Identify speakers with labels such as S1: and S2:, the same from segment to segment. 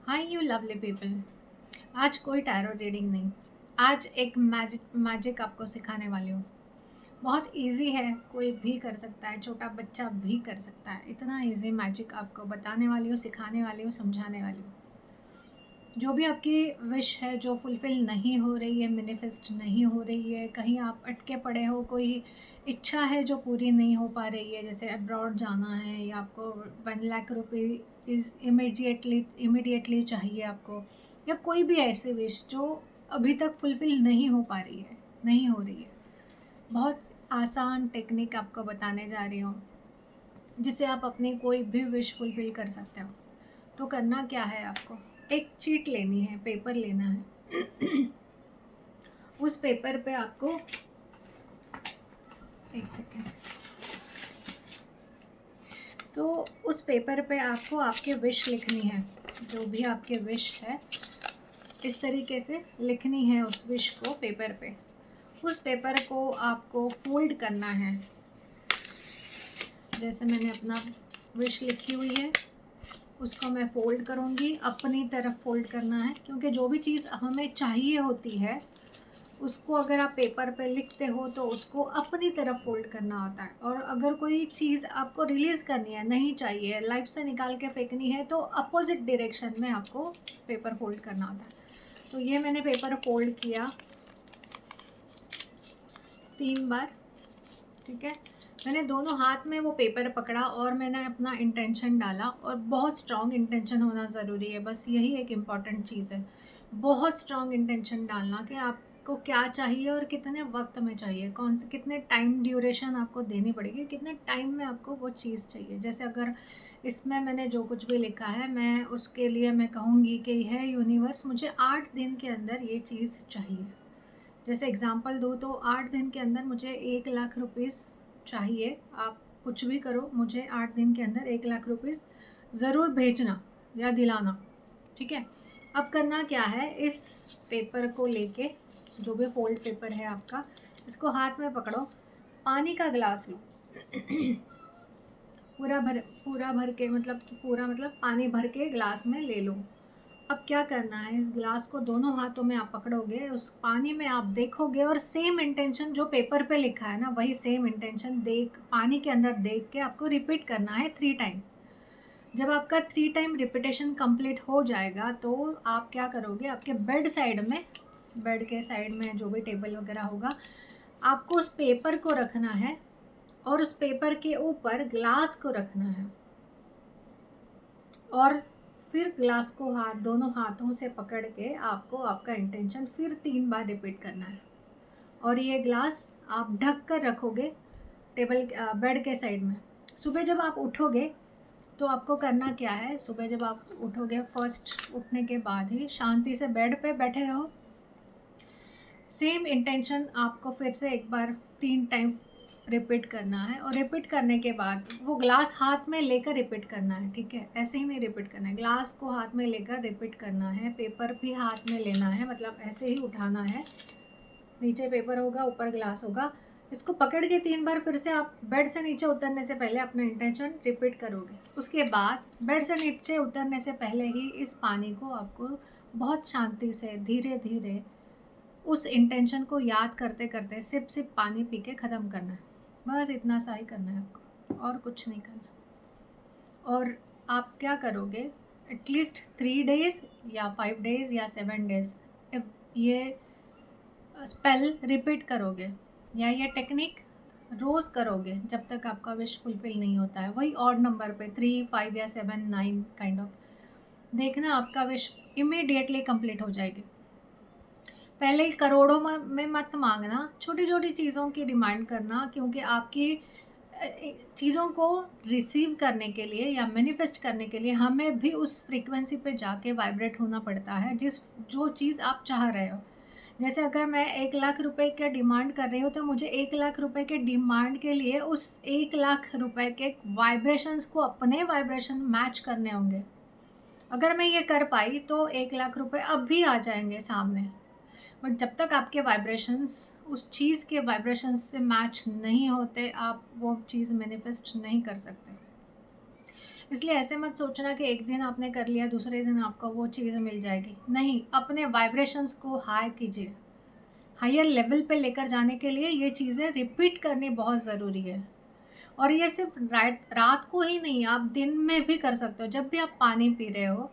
S1: Hi you lovely people. आज कोई tarot reading नहीं। आज एक मैजिक आपको सिखाने वाली हूँ। बहुत इजी है, कोई भी कर सकता है, छोटा बच्चा भी कर सकता है। इतना इजी मैजिक आपको बताने वाली हूँ, सिखाने वाली हूँ, समझाने वाली हूँ। जो भी आपकी विश है जो फुलफ़िल नहीं हो रही है, मैनिफेस्ट नहीं हो रही है, कहीं आप अटके पड़े हो, कोई इच्छा है जो पूरी नहीं हो पा रही है, जैसे अब्रॉड जाना है या आपको 1 लाख रुपए इज़ इमीडिएटली चाहिए आपको, या कोई भी ऐसी विश जो अभी तक फुलफ़िल नहीं हो पा रही है, नहीं हो रही है। बहुत आसान टेक्निक आपको बताने जा रही हूँ, जिससे आप अपनी कोई भी विश फुलफ़िल कर सकते हो। तो करना क्या है, आपको एक चीट लेनी है, पेपर लेना है। उस पेपर पे आपको एक सेकेंड, तो उस पेपर पे आपको आपके विश लिखनी है। जो भी आपके विश है इस तरीके से लिखनी है उस विश को पेपर पे। उस पेपर को आपको फोल्ड करना है। जैसे मैंने अपना विश लिखी हुई है, उसको मैं फ़ोल्ड करूँगी, अपनी तरफ फ़ोल्ड करना है, क्योंकि जो भी चीज़ हमें चाहिए होती है उसको अगर आप पेपर पे लिखते हो तो उसको अपनी तरफ फ़ोल्ड करना होता है। और अगर कोई चीज़ आपको रिलीज़ करनी है, नहीं चाहिए, लाइफ से निकाल के फेंकनी है, तो अपोज़िट डायरेक्शन में आपको पेपर फ़ोल्ड करना होता है। तो ये मैंने पेपर फ़ोल्ड किया 3 बार, ठीक है। मैंने दोनों हाथ में वो पेपर पकड़ा और मैंने अपना इंटेंशन डाला, और बहुत स्ट्रॉन्ग इंटेंशन होना ज़रूरी है, बस यही एक इम्पॉर्टेंट चीज़ है। बहुत स्ट्रॉन्ग इंटेंशन डालना कि आपको क्या चाहिए और कितने वक्त में चाहिए, कौन से कितने टाइम ड्यूरेशन आपको देनी पड़ेगी, कितने टाइम में आपको वो चीज़ चाहिए। जैसे अगर इसमें मैंने जो कुछ भी लिखा है, मैं उसके लिए मैं कहूँगी कि है यूनिवर्स, मुझे 8 दिन के अंदर ये चीज़ चाहिए। जैसे एग्जांपल दूँ तो 8 दिन के अंदर मुझे 1 लाख रुपीज़ चाहिए। आप कुछ भी करो, मुझे 8 दिन के अंदर 1 लाख रुपीज़ ज़रूर भेजना या दिलाना, ठीक है। अब करना क्या है, इस पेपर को लेके, जो भी फोल्ड पेपर है आपका, इसको हाथ में पकड़ो, पानी का गिलास लो। पूरा भर के मतलब पूरा मतलब पानी भर के गिलास में ले लो। अब क्या करना है, इस गिलास को दोनों हाथों में आप पकड़ोगे, उस पानी में आप देखोगे, और सेम इंटेंशन जो पेपर पे लिखा है ना, वही सेम इंटेंशन देख पानी के अंदर देख के आपको रिपीट करना है 3 टाइम। जब आपका 3 टाइम रिपीटेशन कंप्लीट हो जाएगा तो आप क्या करोगे, आपके बेड के साइड में जो भी टेबल वगैरह होगा, आपको उस पेपर को रखना है, और उस पेपर के ऊपर ग्लास को रखना है, और फिर ग्लास को दोनों हाथों से पकड़ के आपको आपका इंटेंशन फिर 3 बार रिपीट करना है। और ये ग्लास आप ढक कर रखोगे बेड के साइड में। सुबह जब आप उठोगे तो आपको करना क्या है, सुबह जब आप उठोगे, फर्स्ट उठने के बाद ही शांति से बेड पे बैठे रहो। सेम इंटेंशन आपको फिर से एक बार 3 टाइम रिपीट करना है, और रिपीट करने के बाद वो ग्लास हाथ में लेकर रिपीट करना है, ठीक है। ऐसे ही नहीं रिपीट करना है, ग्लास को हाथ में लेकर रिपीट करना है, पेपर भी हाथ में लेना है, मतलब ऐसे ही उठाना है। नीचे पेपर होगा, ऊपर ग्लास होगा। इसको पकड़ के 3 बार फिर से आप बेड से नीचे उतरने से पहले अपना इंटेंशन रिपीट करोगे। उसके बाद बेड से नीचे उतरने से पहले ही इस पानी को आपको बहुत शांति से धीरे धीरे उस इंटेंशन को याद करते करते सिप सिप पानी पी के ख़त्म करना है। बस इतना सा ही करना है आपको, और कुछ नहीं करना। और आप क्या करोगे, एटलीस्ट 3 डेज़ या 5 डेज़ या 7 डेज़ ये स्पेल रिपीट करोगे, या ये टेक्निक रोज़ करोगे जब तक आपका विश फुलफिल नहीं होता है। वही ऑड नंबर पे 3, 5 या 7, 9 काइंड ऑफ, देखना आपका विश इमीडिएटली कंप्लीट हो जाएगी। पहले करोड़ों में मत मांगना, छोटी छोटी चीज़ों की डिमांड करना, क्योंकि आपकी चीज़ों को रिसीव करने के लिए या मैनिफेस्ट करने के लिए हमें भी उस फ्रीक्वेंसी पे जाके वाइब्रेट होना पड़ता है, जो चीज़ आप चाह रहे हो। जैसे अगर मैं 1 लाख रुपए का डिमांड कर रही हूँ, तो मुझे 1 लाख रुपए के डिमांड के लिए उस 1 लाख रुपए के वाइब्रेशंस को अपने वाइब्रेशन मैच करने होंगे। अगर मैं ये कर पाई तो 1 लाख रुपए अब भी आ जाएंगे सामने। बट जब तक आपके वाइब्रेशंस उस चीज़ के वाइब्रेशंस से मैच नहीं होते, आप वो चीज़ मैनिफेस्ट नहीं कर सकते। इसलिए ऐसे मत सोचना कि एक दिन आपने कर लिया दूसरे दिन आपको वो चीज़ मिल जाएगी। नहीं, अपने वाइब्रेशंस को हाई कीजिए। हायर लेवल पे लेकर जाने के लिए ये चीज़ें रिपीट करनी बहुत ज़रूरी है। और ये सिर्फ रात को ही नहीं, आप दिन में भी कर सकते हो। जब भी आप पानी पी रहे हो,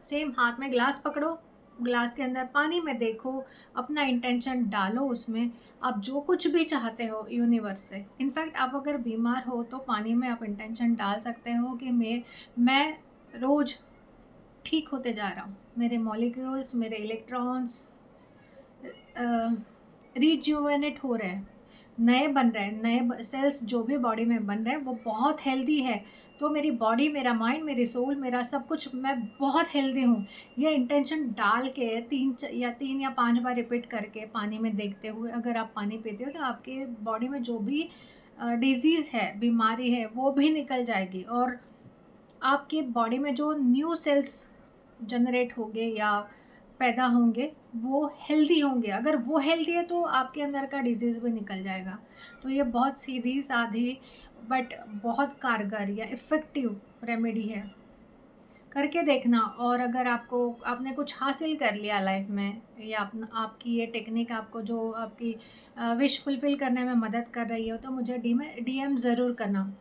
S1: सेम हाथ में ग्लास पकड़ो, ग्लास के अंदर पानी में देखो, अपना इंटेंशन डालो उसमें, आप जो कुछ भी चाहते हो यूनिवर्स से। इनफैक्ट आप अगर बीमार हो तो पानी में आप इंटेंशन डाल सकते हो कि मैं रोज़ ठीक होते जा रहा हूँ, मेरे मॉलिक्यूल्स, मेरे इलेक्ट्रॉन्स रिजुवेनेट हो रहे हैं, नए बन रहे हैं, नए सेल्स जो भी बॉडी में बन रहे हैं वो बहुत हेल्दी है। तो मेरी बॉडी, मेरा माइंड, मेरी सोल, मेरा सब कुछ, मैं बहुत हेल्दी हूँ। ये इंटेंशन डाल के 3 या 5 बार रिपीट करके पानी में देखते हुए अगर आप पानी पीते हो तो आपके बॉडी में जो भी डिजीज़ है, बीमारी है, वो भी निकल जाएगी। और आपकी बॉडी में जो न्यू सेल्स जनरेट होंगे या पैदा होंगे वो हेल्दी होंगे। अगर वो हेल्दी है तो आपके अंदर का डिजीज़ भी निकल जाएगा। तो ये बहुत सीधी सादी बट बहुत कारगर या इफ़ेक्टिव रेमेडी है। करके देखना। और अगर आपने कुछ हासिल कर लिया लाइफ में, या आपकी ये टेक्निक आपको जो आपकी विश फुलफ़िल करने में मदद कर रही हो, तो मुझे डीएम ज़रूर करना।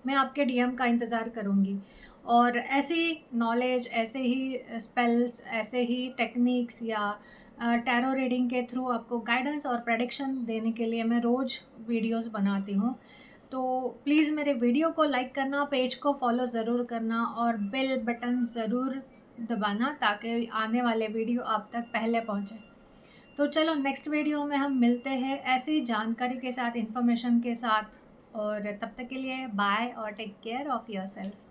S1: मैं आपके डीएम का इंतज़ार करूँगी। और ऐसे ही नॉलेज, ऐसे ही स्पेल्स, ऐसे ही टेक्निक्स या टैरो रीडिंग के थ्रू आपको गाइडेंस और प्रेडिक्शन देने के लिए मैं रोज़ वीडियोस बनाती हूँ। तो प्लीज़ मेरे वीडियो को लाइक करना, पेज को फॉलो ज़रूर करना और बेल बटन ज़रूर दबाना ताकि आने वाले वीडियो आप तक पहले पहुँचे। तो चलो नेक्स्ट वीडियो में हम मिलते हैं ऐसी जानकारी के साथ, इन्फॉर्मेशन के साथ। और तब तक के लिए बाय और टेक केयर ऑफ़ योरसेल्फ।